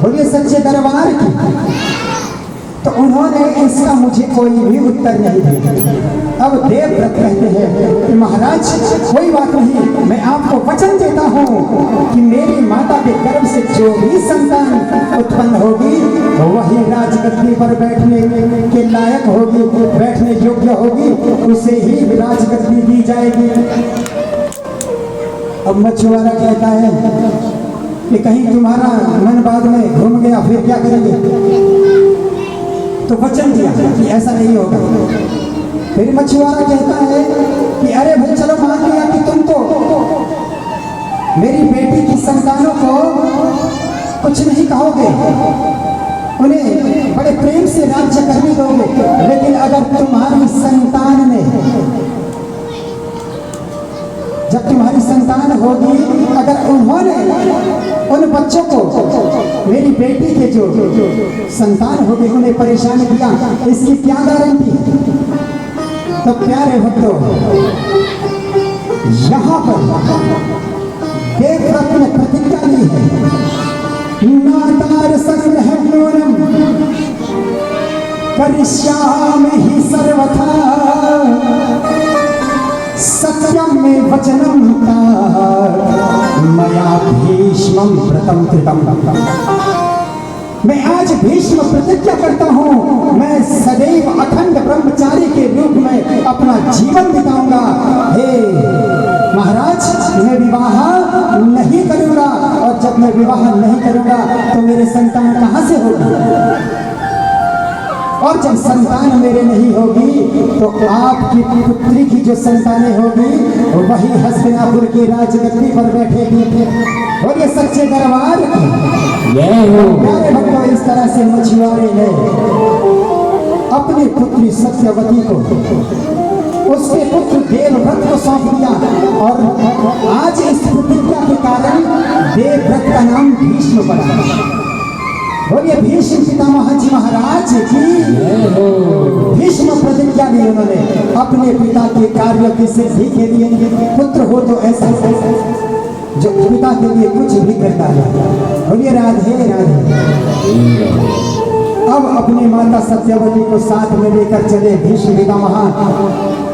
बोलिए सच्चे दरबार की। तो उन्होंने इसका मुझे कोई भी उत्तर नहीं दिया। अब देवव्रत कहते हैं कि महाराज कोई बात नहीं, मैं आपको वचन देता हूँ कि मेरी माता के गर्भ से जो भी संतान उत्पन्न होगी वही राजगद्दी पर बैठने के लायक होगी, बैठने योग्य होगी, उसे ही राजगद्दी दी जाएगी। अब मछुआरा कहता है कि कहीं तुम्हारा मन बाद में घूम गया फिर क्या करेंगे? तो वचन दिया कि ऐसा नहीं होगा। फिर मछुआरा कहता है कि अरे भाई चलो मान लिया कि तुम तो मेरी बेटी की संतानों को कुछ नहीं कहोगे, उन्हें बड़े प्रेम से राज्य करने दोगे, लेकिन अगर तुम्हारी संतान ने, जब तुम्हारी संतान होगी, अगर उन्होंने उन बच्चों को, मेरी बेटी के जो संतान होगी, उन्हें परेशान किया, इसकी क्या गारंटी? तो प्यारे भक्तों, यहाँ पर देवव्रत ने प्रतिज्ञा ली है, नातार संग्रहणोरम करिष्यामि हि सर्वथा सत्यम में वचनम मया भीष्मं व्रतं कृतं। मैं आज भीष्म प्रतिज्ञा करता हूँ, मैं सदैव अखंड ब्रह्मचारी के रूप में अपना जीवन बिताऊंगा। हे महाराज, मैं विवाह नहीं करूंगा, और जब मैं विवाह नहीं करूंगा तो मेरे संतान कहाँ से होगी? और जब संतान मेरे नहीं होगी तो आपकी पुत्री की जो संतानें होगी वही हस्तिनापुर की राजगद्दी पर बैठेगी। और ये सच्चे दरबार प्यारे भक्तों, इस तरह से मछुआरे ने अपनी पुत्री सत्यवती को उसके पुत्र देवव्रत को सौंप दिया, और आज इस प्रतिज्ञा के कारण देवव्रत का नाम भीष्म पड़ा। बोलिए भीष्म पितामह जी महाराज की। भीष्म प्रतिज्ञा ली उन्होंने अपने पिता के कार्य की सिद्धि के लिए। पुत्र हो तो ऐसा जो पिता के लिए कुछ भी करता है। बोलिए राधे राधे। अब अपनी माता सत्यवती को साथ में लेकर चले भीष्म पितामह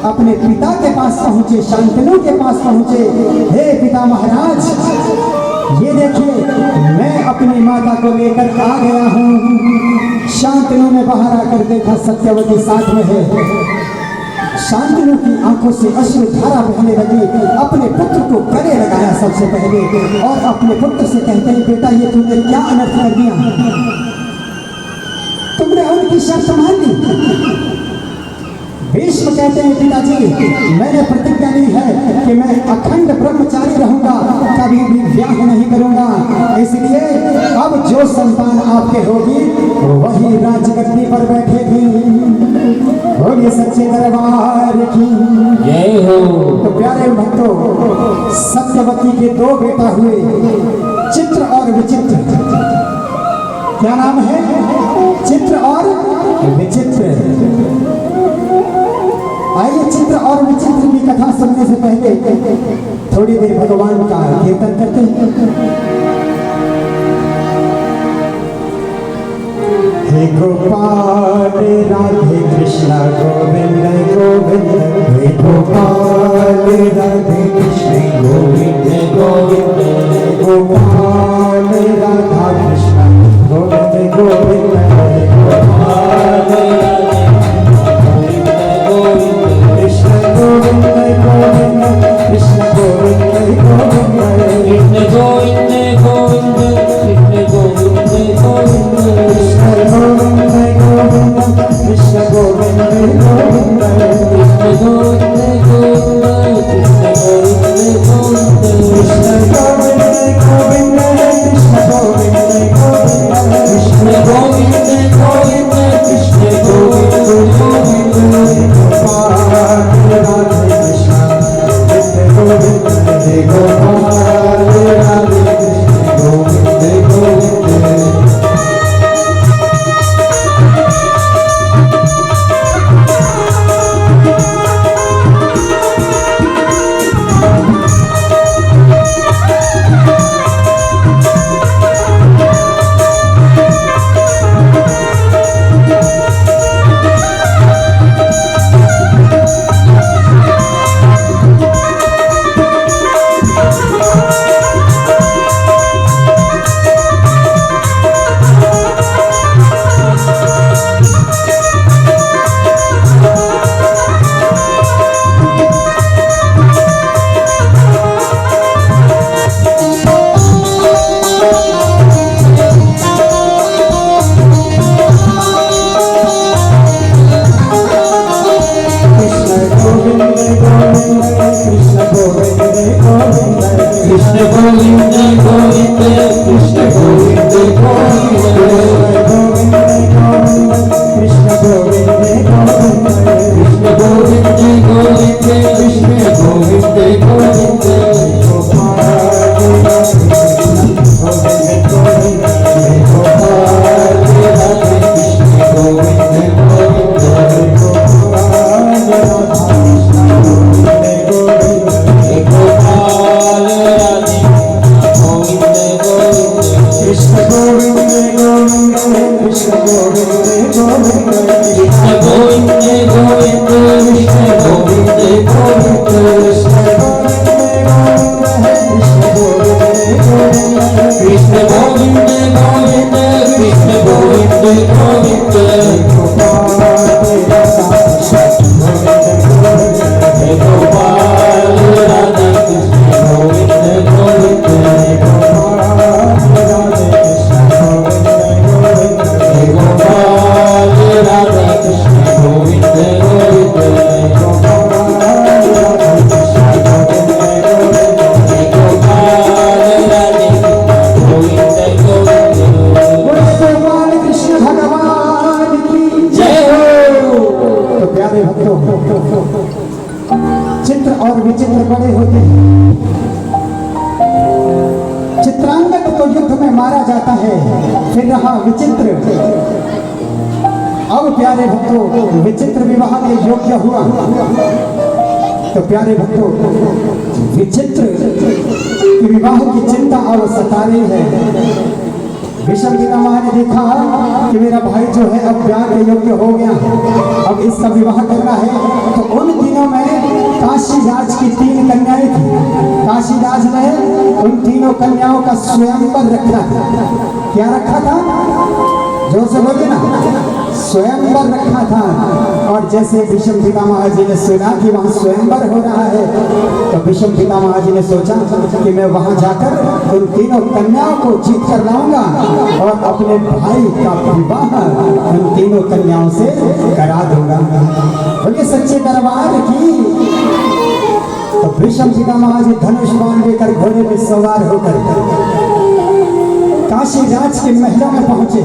अपने पिता के पास पहुंचे, शांतनु के पास पहुंचे। हे पिता महाराज, ये देखिए मैं अपनी माता को लेकर आ गया हूँ। शांतनु ने बाहर आकर देखा सत्यवती साथ में है। शांतनु की आंखों से अश्रुधारा बहने लगी। अपने पुत्र को गले लगाया सबसे पहले, और अपने पुत्र से कहते हैं, बेटा ये तुमने क्या अनर्थ कर दिया? तुमने उनकी शर्त मान ली। भीष्म कहते हैं, पिताजी मैंने प्रतिज्ञा ली है कि मैं अखंड ब्रह्मचारी रहूंगा, कभी भी विवाह नहीं करूंगा, इसलिए अब जो संतान आपके होगी वही राजगद्दी पर बैठेगी। बोलिए सच्चे दरबार की जय हो। तो प्यारे भक्तों, सत्यवती के दो बेटा हुए, चित्र और विचित्र। क्या नाम है? चित्र और विचित्र। आइए चित्र और विचित्र की कथा सुनने से पहले थोड़ी देर भगवान का कीर्तन करते हैं। हे गोपाल राधे कृष्ण गोविंद गोविंद, हे गोपाल राधे कृष्ण गोविंद गोविंद, गोपाल राधा कृष्ण गोविंद गोविंद, गोपाल कृष्ण गोविंद गोविंद, कृष्ण गोविंद गोविंद, कृष्ण गोविंद गोविंद, कृष्ण गोविंद गोविंद, कृष्ण गोविंद गोविंद, कृष्ण गोविंद गोविंद, कृष्ण गोविंद गोविंद, कृष्ण गोविंद गोविंद, कृष्ण गोविंद गोविंद, कृष्ण गोविंद गोविंद कृष्ण गोविंद गोविंद कृष्ण गोविंद गोविंद कृष्ण कृष्ण गोविंद गोविंद कृष्ण गोविंद गोविंद हे गोपाल राधा कृष्ण गोविंद गोविंद हे गोपाल राधा कृष्ण गोविंद गोविंद हे गोपाल राधे गोविंद गोविंद कृष्ण भगवान की जय हो। तो प्यारे भक्तों, चित्र और विचित्र बड़े होते हैं। चित्रांगद तो युद्ध में मारा जाता है, फिर रहा विचित्र। अब प्यारे भक्तों, विचित्र विवाह के योग्य हुआ। तो प्यारे भक्तों, विचित्र की विवाह की चिंता अब सता रही है। विषम पितामह ने देखा कि मेरा भाई जो है अब ब्याह के योग्य हो गया, अब इसका विवाह करना है। तो उन दिनों में काशीराज की 3 कन्याएं थी। काशीराज ने उन तीनों कन्याओं का स्वयंवर रखा था। क्या रखा था? जोर से बोलिए ना, स्वयंवर रखा था। और जैसे विषम पितामह जी ने सुना कि वहाँ स्वयंवर हो रहा है, तो विषम पितामह जी ने सोचा कि मैं वहाँ जाकर उन तीनों कन्याओं को जीत कर लाऊंगा और अपने भाई का विवाह उन तीनों कन्याओं से करा दूंगा। बोलिए सच्चे दरबार की। तो विषम पितामह जी धनुष बाण लेकर घोड़े पर सवार होकर काशीराज के महलों में पहुंचे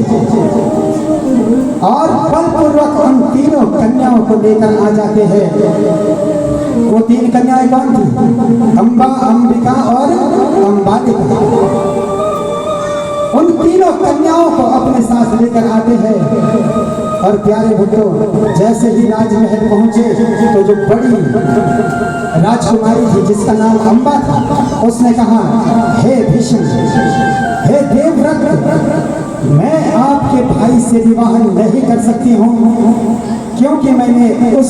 और बलपूर्वक उन तीनों कन्याओं को लेकर आ जाते हैं। वो 3 कन्याएं कौन थी? अंबा, अंबिका और अंबालिका। उन तीनों कन्याओं को अपने साथ लेकर आते हैं। और प्यारे भक्तों, जैसे ही राजमहल पहुंचे तो जो बड़ी राजकुमारी थी जिसका नाम अंबा था, उसने कहा, हे भीष्म, हे देवव्रत, मैं आपके भाई से विवाह नहीं कर सकती हूँ, क्योंकि मैंने उस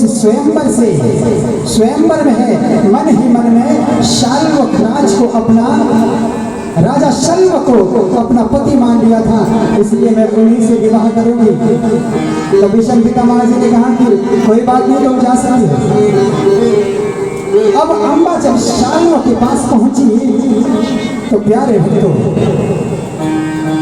स्वयंवर में है मन ही मन में शाल्व राज को अपना राजा शल्व को अपना पति मान लिया था, इसलिए मैं उन्हीं से विवाह करूंगी। तो विषम पितामह जी ने कहा कि कोई बात नहीं, तुम जा सकती हो। अब अम्बा जब शाल्व के पास पहुंची तो प्यारे भक्तों,